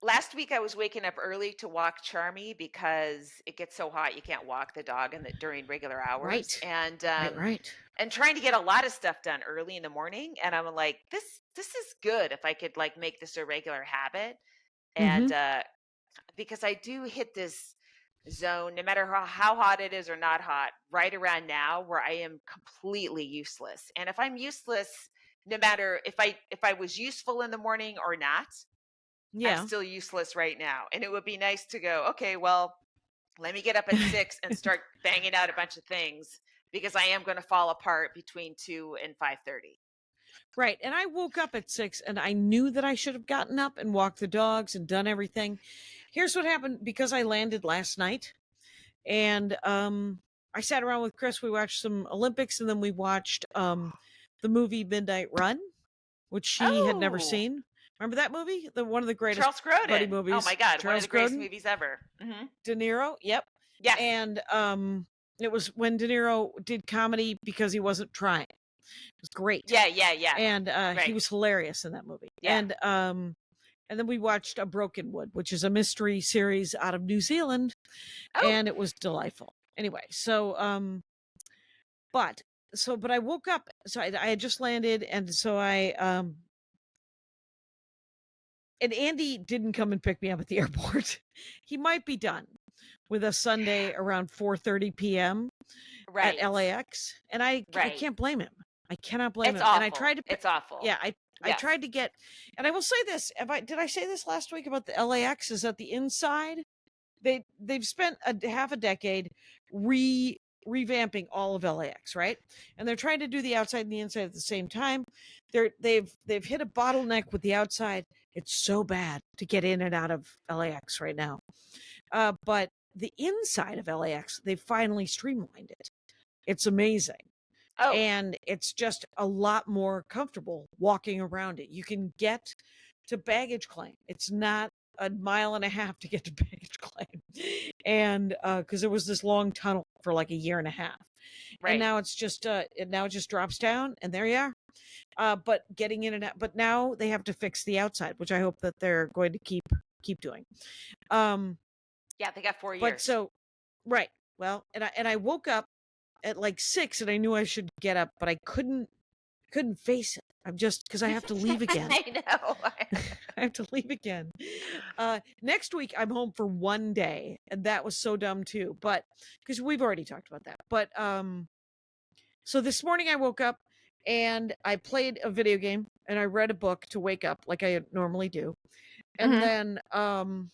last week I was waking up early to walk Charmy because it gets so hot you can't walk the dog during regular hours. Right. And Right. and trying to get a lot of stuff done early in the morning. And I'm like, this is good if I could like make this a regular habit. And Mm-hmm. because I do hit this zone, no matter how hot it is or not hot, right around now where I am completely useless. And if I'm useless, no matter if I was useful in the morning or not, I'm Yeah. still useless right now. And it would be nice to go, okay, well, let me get up at 6 and start banging out a bunch of things because I am going to fall apart between 2 and 5:30. Right. And I woke up at 6 and I knew that I should have gotten up and walked the dogs and done everything. Here's what happened: because I landed last night and I sat around with Chris. We watched some Olympics and then we watched the movie Midnight Run, which she had never Oh, seen. Remember that movie? The one of the greatest Charles buddy Grodin. Oh movies. my God, one of Charles the greatest Grodin, movies ever. Hmm. De Niro. Yep. Yes. And it was when De Niro did comedy because he wasn't trying. It was great. Yeah, yeah, yeah. And he Right. was hilarious in that movie. Yeah. And then we watched A Broken Wood, which is a mystery series out of New Zealand, Oh, and it was delightful. Anyway, but I woke up, so I had just landed, and so and Andy didn't come and pick me up at the airport. He might be done with a Sunday around 4:30 p.m. right. at LAX, and I Right. can't blame him. I cannot blame It's him. awful. And I tried to It's awful. yeah, I Yes. tried to get, and I will say this: did I say this last week about the LAX? Is that the inside? They've spent half a decade revamping all of LAX, right? And they're trying to do the outside and the inside at the same time. They've hit a bottleneck with the outside. It's so bad to get in and out of LAX right now. But the inside of LAX, they've finally streamlined it. It's amazing. Oh, And it's just a lot more comfortable walking around it. You can get to baggage claim. It's not a mile and a half to get to baggage claim. And because there was this long tunnel for like a year and a half. right. And now it's just it just drops down and there you are. But getting in and out, but now they have to fix the outside, which I hope that they're going to keep doing. Yeah, they got 4 years. But so right. Well, and I woke up at like 6 and I knew I should get up, but I couldn't face it. I'm just because I have to leave again. I know. I have to leave again. Next week I'm home for 1 day, and that was so dumb too. But because we've already talked about that. But so this morning I woke up and I played a video game and I read a book to wake up like I normally do, and Mhm.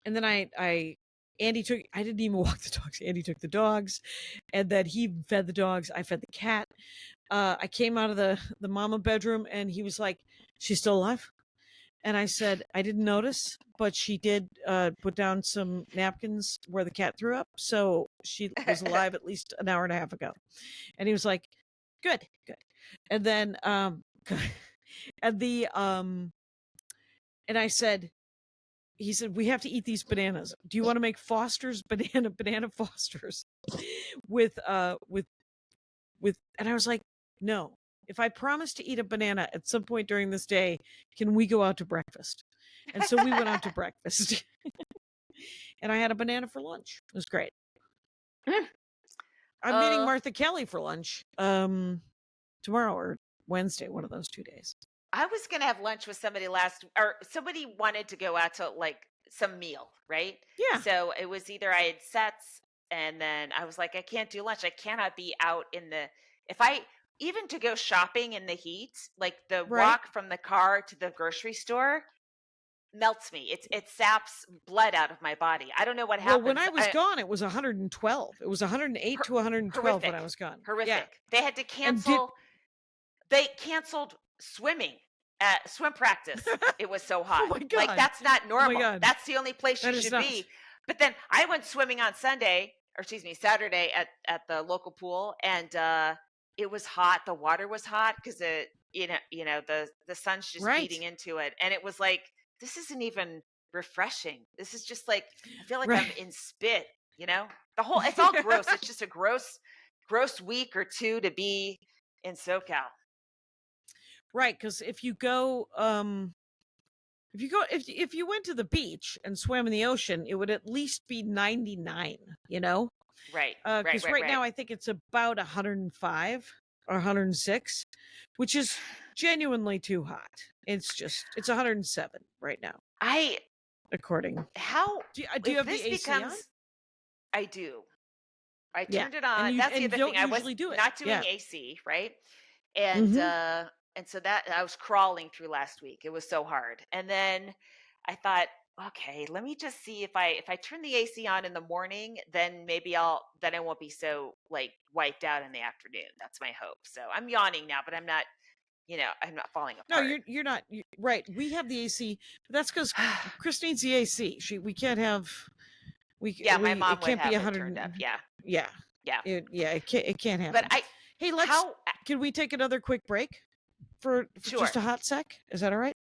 then I Andy took, I didn't even walk the dogs. Andy took the dogs and then he fed the dogs. I fed the cat. I came out of the mama bedroom and he was like, "She's still alive?" And I said, "I didn't notice, but she did put down some napkins where the cat threw up. So she was alive at least an hour and a half ago." And he was like, "Good, good." And then, and and I said, he said, "We have to eat these bananas. Do you want to make Foster's banana Foster's with and I was like, "No. If I promise to eat a banana at some point during this day, can we go out to breakfast?" And so we went out to breakfast. and I had a banana for lunch. It was great. Mm. I'm meeting Uh, Martha Kelly for lunch tomorrow or Wednesday, one of those 2 days. I was gonna have lunch with somebody or somebody wanted to go out to like some meal, right? Yeah. So it was either I had sets, and then I was like, I can't do lunch. I cannot be out in the if I even to go shopping in the heat, like the Right. walk from the car to the grocery store melts me. It saps blood out of my body. I don't know what Well, happens. when I was gone, it was 112. It was 108 to 112 when I Horrific, was gone. horrific. Yeah. They had to And did cancel. They canceled swimming at swim practice. It was so hot. my Like God. that's not normal. God. That's the only place you That is should not. be. But then I went swimming on Saturday at the local pool, and it was hot. The water was hot because the sun's just Right. beating into it, and it was like this isn't even refreshing. This is just like I feel like Right. I'm in spit. It's all gross. It's just a gross week or two to be in SoCal. Right, because if you went to the beach and swam in the ocean, it would at least be 99, Right. Because Right. now I think it's about 105 or 106, which is genuinely too hot. It's 107 right now, according. How Do you if have the this AC on? becomes I do. I Yeah. turned it on. And That's the you other don't thing. I was usually do it. not doing Yeah. AC, right? And Mhm. and so that I was crawling through last week. It was so hard. And then I thought, okay, let me just see if I turn the AC on in the morning, then maybe I won't be so like wiped out in the afternoon. That's my hope. So I'm yawning now, but I'm not falling No, apart. you're not. Right. We have the AC, but that's because Chris needs the AC. We can't have. Yeah, my mom It would can't be have it 100. turned up. Yeah. Yeah. Yeah. It can't happen. But Hey, how can we take another quick break for Sure. just a hot sec? Is that all right?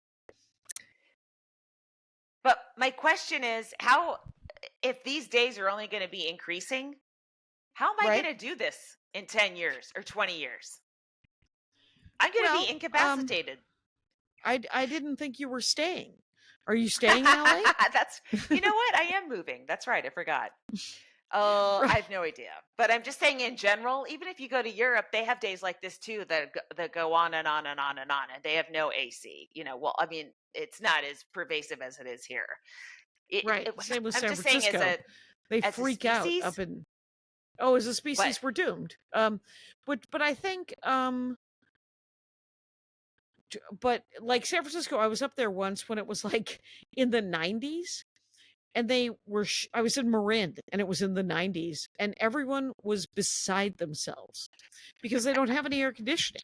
But my question is, if these days are only going to be increasing, how am I Right. going to do this in 10 years or 20 years? I'm going to Well, be incapacitated. I didn't think you were staying. Are you staying in LA? You know what? I am moving. That's right. I forgot. Oh, I have no idea. But I'm just saying in general, even if you go to Europe, they have days like this too that go on and on and on and on, and they have no AC. Well, I mean, it's not as pervasive as it is here. Right. Same with I'm San just saying Francisco. They as a freak out species? up in. Oh, as a species, What? we're doomed. But I think but like San Francisco, I was up there once when it was like in the 90s, and they were I was in Marin and it was in the 90s, and everyone was beside themselves because they don't have any air conditioning,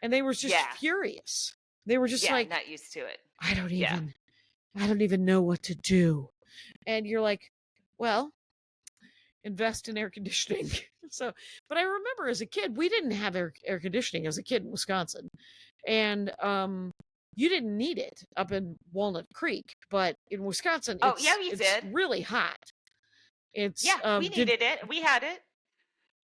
and they were just Yeah. furious. They were just Yeah, like, not used to it. I don't Yeah. even know what to do. And you're like, well, invest in air conditioning. So, but I remember as a kid, we didn't have air conditioning as a kid in Wisconsin. And you didn't need it up in Walnut Creek, but in Wisconsin, Oh, yeah, we it's did. really hot. It's Yeah, we needed it. We had it.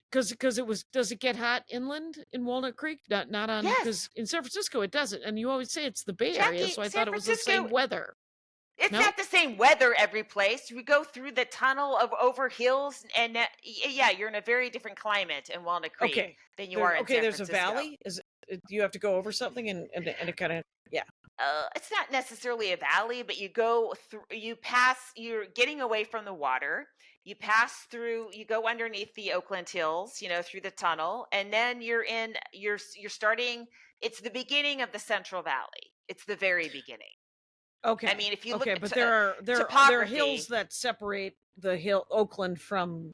because it was. Does it get hot inland in Walnut Creek? Not on, Yes. because in San Francisco it doesn't. And you always say it's the Bay Area, Jackie, so I San thought it was the same Francisco- weather. It's No? not the same weather every place. We go through the tunnel of over hills, and yeah, you're in a very different climate in Walnut Creek Okay. than you are in San There's Francisco. a valley. Do you have to go over something and it kind of It's not necessarily a valley, but you go through. You're getting away from the water. You pass through. You go underneath the Oakland Hills, through the tunnel, and then you're starting. It's the beginning of the Central Valley. It's the very beginning. Okay. I mean, if you look at but there are topography, hills that separate the hill Oakland from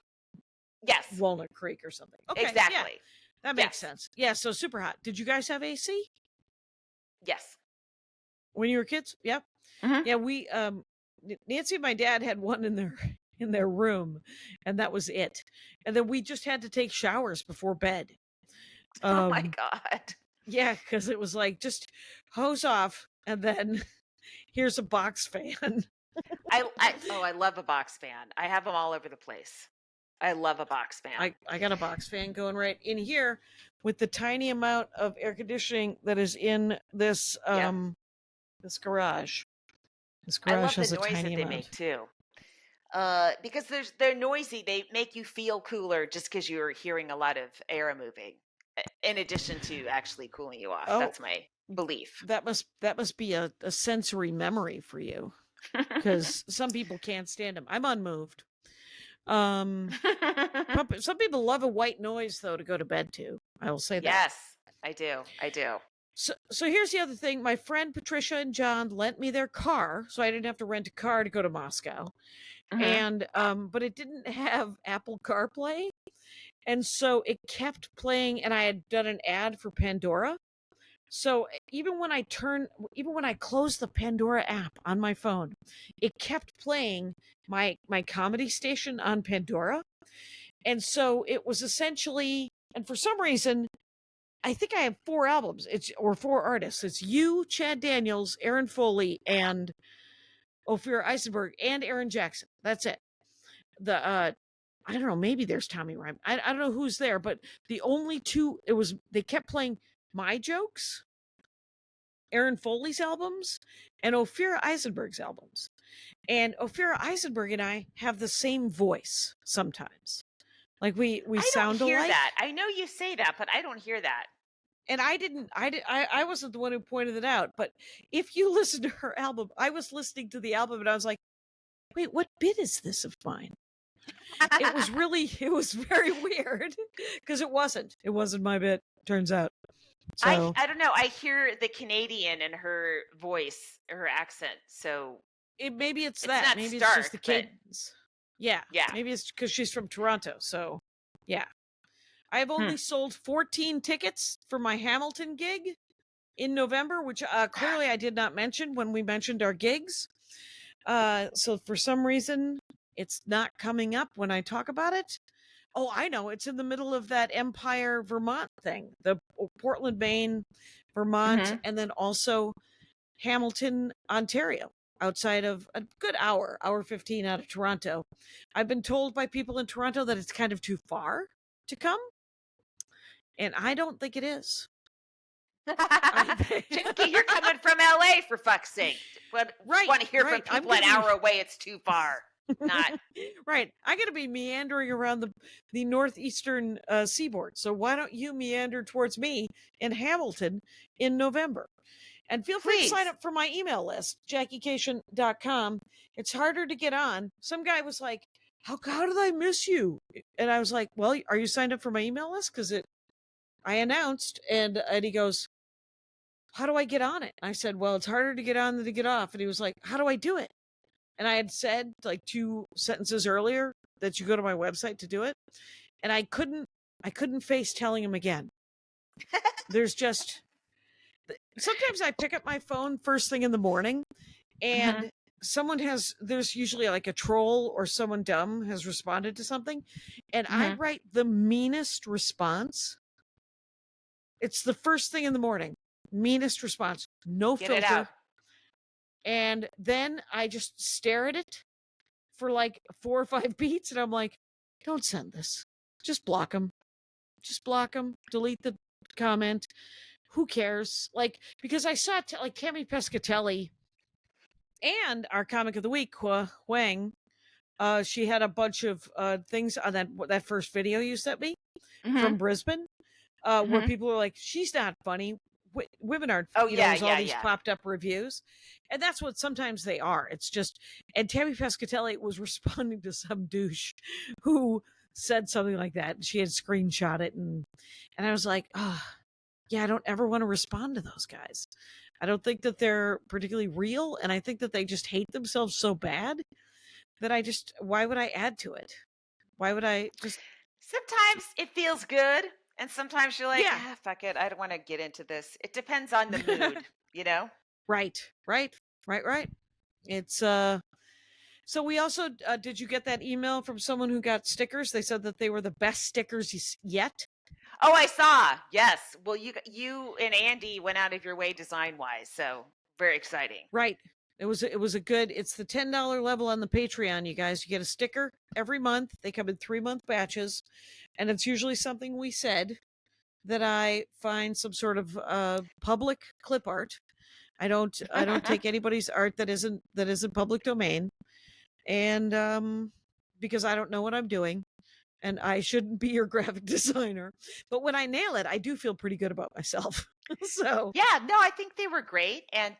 yes, Walnut Creek or something. Okay, exactly. yeah, that makes Yes. sense. Yeah, so super hot. Did you guys have AC Yes. when you were kids? Yep. Mhm. Yeah, we Nancy and my dad had one in their room, and that was it. And then we just had to take showers before bed. Oh my God. Yeah, because it was like just hose off, and then here's a box fan. I love a box fan. I have them all over the place. I love a box fan. I got a box fan going right in here with the tiny amount of air conditioning that is in this this garage. This I love garage has the a noise that tiny they amount. make too. because they're noisy. They make you feel cooler just because you're hearing a lot of air moving, in addition to actually cooling you off. Oh, That's my belief. that must be a sensory memory for you, because some people can't stand them. I'm unmoved. Some people love a white noise though to go to bed to. I will say that. Yes, I do. I do. So here's the other thing. My friend Patricia and John lent me their car, so I didn't have to rent a car to go to Moscow. Mhm. And but it didn't have Apple CarPlay, and so it kept playing. And I had done an ad for Pandora, so even when I closed the Pandora app on my phone, it kept playing my comedy station on Pandora. And so it was essentially, and for some reason, I think I have 4 albums. Or 4 artists. It's you, Chad Daniels, Aaron Foley, and Ophir Eisenberg, and Aaron Jackson. That's it. The I don't know, maybe there's Tommy Rhyme. I don't know who's there, but the only 2, they kept playing my jokes, Aaron Foley's albums, and Ophir Eisenberg's albums. And Ophir Eisenberg and I have the same voice sometimes. Like we sound I don't hear alike. that. I know you say that, but I don't hear that. And I wasn't the one who pointed it out, but if you listen to her album, I was listening to the album and I was like, wait, what bit is this of mine? It was very weird, because it wasn't my bit, turns out. So I don't know. I hear the Canadian in her voice, her accent. So maybe it's it's that. not Maybe stark, it's just the but cadence. Yeah. yeah. Maybe it's because she's from Toronto. So yeah. I have only sold 14 tickets for my Hamilton gig in November, which clearly I did not mention when we mentioned our gigs. So for some reason, it's not coming up when I talk about it. Oh, I know. It's in the middle of that Empire, Vermont thing. The Portland, Maine, Vermont, Mhm. and then also Hamilton, Ontario, outside of a good hour 15 out of Toronto. I've been told by people in Toronto that it's kind of too far to come. And I don't think it is. Jackie, you're coming from LA, for fuck's sake. But Right, want to hear right. from I'm people an gonna be- hour away, it's too far. Not Right. I got to be meandering around the northeastern seaboard. So why don't you meander towards me in Hamilton in November? And feel free to sign Please. up for my email list, JackieCation.com. It's harder to get on. Some guy was like, how did I miss you? And I was like, well, are you signed up for my email list? Because I announced, and he goes, how do I get on it? And I said, well, it's harder to get on than to get off. And he was like, how do I do it? And I had said like 2 sentences earlier that you go to my website to do it. And I couldn't face telling him again. There's just, sometimes I pick up my phone first thing in the morning, and there's usually like a troll or someone dumb has responded to something, and I write the meanest response. It's the first thing in the morning. Meanest response. No Get it filter. out. And then I just stare at it for like 4 or 5 beats, and I'm like, don't send this. Just block them. Just block them. Delete the comment. Who cares? Like, because I saw like Cami Pescatelli and our comic of the week, Huang. She had a bunch of things on that first video you sent me from Brisbane, where people were like, she's not funny. Women aren't. Oh, there's all yeah, these yeah. popped up reviews, and that's what sometimes they are. It's just, and Tammy Pescatelli was responding to some douche who said something like that, and she had screenshot it, and I was like, oh, yeah, I don't ever want to respond to those guys. I don't think that they're particularly real, and I think that they just hate themselves so bad that why would I add to it? Why would I just? Sometimes it feels good, and sometimes you're like, Yeah. fuck it, I don't want to get into this. It depends on the mood, you know? Right. It's so we also did you get that email from someone who got stickers? They said that they were the best stickers yet. Oh, I saw. Yes. Well, you and Andy went out of your way design-wise, so very exciting. Right. It was a good. It's the $10 level on the Patreon, you guys. You get a sticker every month. They come in 3-month batches, and it's usually something we said that I find some sort of public clip art. I don't take anybody's art that isn't public domain. and because I don't know what I'm doing and I shouldn't be your graphic designer. But when I nail it, I do feel pretty good about myself. So Yeah, no, I think they were great. And,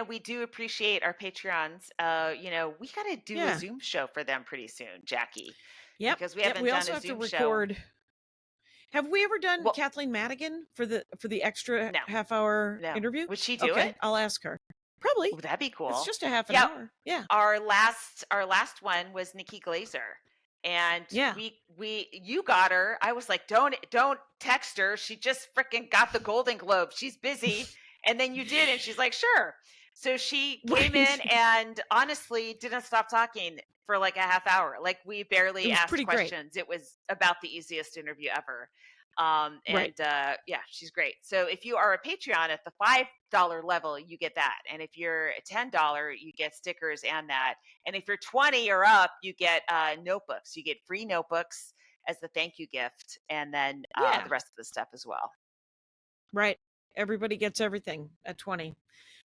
we do appreciate our Patreons. We got to do a yeah, Zoom show for them pretty soon, Jackie, yep, because we yep. haven't We done also a have to Zoom show. record. Have we ever done Well, Kathleen Madigan for the extra no, half-hour no. interview? Would she do Okay, it? I'll ask her. Probably. Oh, that'd be It's cool. just a half an Yeah, hour. Yeah, our last one was Nikki Glazer. And yeah. you got her. I was like, don't text her. She just freaking got the Golden Globe. She's busy. And then you did, and she's like, sure. So she came in Right. and honestly didn't stop talking for like a half hour. Like we It barely was asked pretty great. questions. It was about the easiest interview ever. Right. Yeah, she's great. So if you are a Patreon at the $5 level, you get that. And if you're a $10, you get stickers and that. And if you're 20 or up, you get notebooks. You get free notebooks as the thank you gift, and then Yeah. the rest of the stuff as well. Right. Everybody gets everything at 20.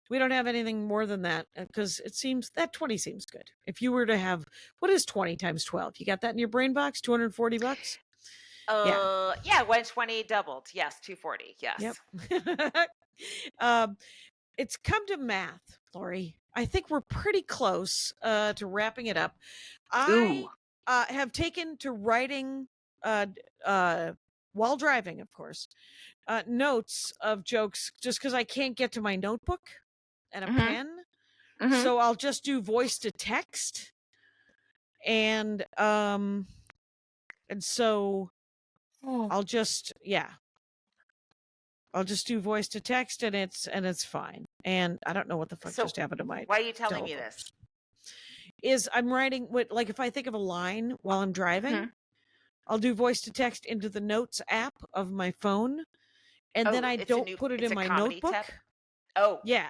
We don't have anything more than that because it seems that 20 seems good. If you were to have, what is 20 times 12? You got that in your brain box? $240? Yeah, 120 doubled. Yes, 240. Yes. Yep. It's come to math, Laurie. I think we're pretty close to wrapping it up. I have taken to writing while driving, of course, notes of jokes just because I can't get to my notebook and a pen. Mhm. So I'll just do voice to text. And so I'll just do voice to text and it's fine. And I don't know what the fuck So just happened to my why are you telling me telephone. this? Is I'm writing like if I think of a line while I'm driving, I'll do voice to text into the notes app of my phone, and then I don't put it in my notebook. Tip? Oh, yeah.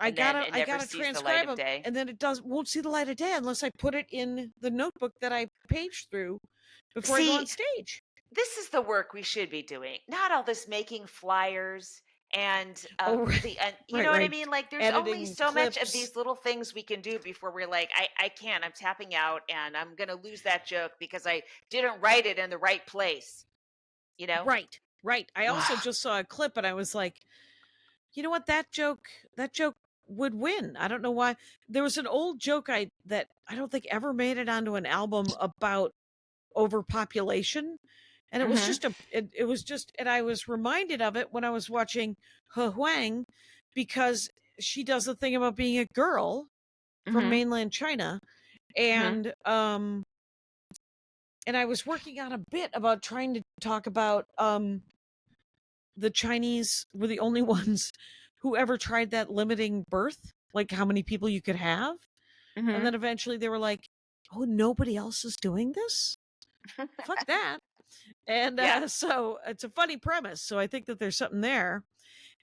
I and then gotta it never sees the light transcribe of them, day. and then it won't see the light of day unless I put it in the notebook that I paged through before I go on stage. This is the work we should be doing, not all this making flyers and Oh, right. you Right, know what I right. mean? Like there's Editing only so much of clips. these little things we can do before we're like, I can't, I'm tapping out and I'm gonna lose that joke because I didn't write it in the right place. You know? Right. I also just saw a clip and I was like, you know what, that joke would win. I don't know why. There was an old joke that I don't think ever made it onto an album about overpopulation. And it was just it was just, and I was reminded of it when I was watching Huang, because she does the thing about being a girl from mainland China. And and I was working on a bit about trying to talk about the Chinese were the only ones who ever tried that limiting birth, like how many people you could have. And then eventually they were like, oh, nobody else is doing this? Fuck that. And so it's a funny premise. So I think that there's something there.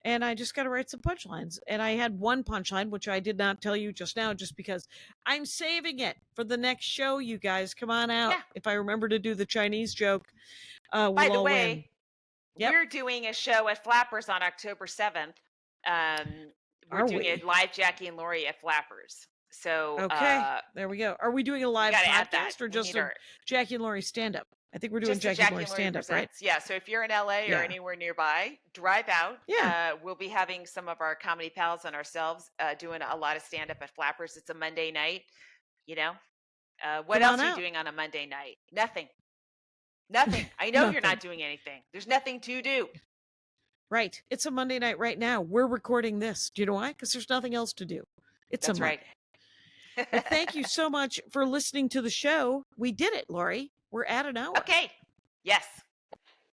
And I just got to write some punchlines. And I had one punchline, which I did not tell you just now, just because I'm saving it for the next show. You guys, come on out. Yeah. If I remember to do the Chinese joke, we'll By the all way, win. Yep. we're doing a show at Flappers on October 7th. We're doing a live Jackie and Laurie at Flappers. So okay, there we go. Are we doing a live podcast or just a Jackie and Laurie stand-up? I think we're doing Jackie and Laurie stand-up, right? Yeah, so if you're in LA or anywhere nearby, drive out. Yeah. We'll be having some of our comedy pals and ourselves doing a lot of stand-up at Flappers. It's a Monday night, you know. What else are you doing on a Monday night? Nothing. I know you're not doing anything. There's nothing to do. Right. It's a Monday night right now. We're recording this. Do you know why? Because there's nothing else to do. That's right. Well, thank you so much for listening to the show. We did it, Laurie. We're at an hour. Okay. Yes.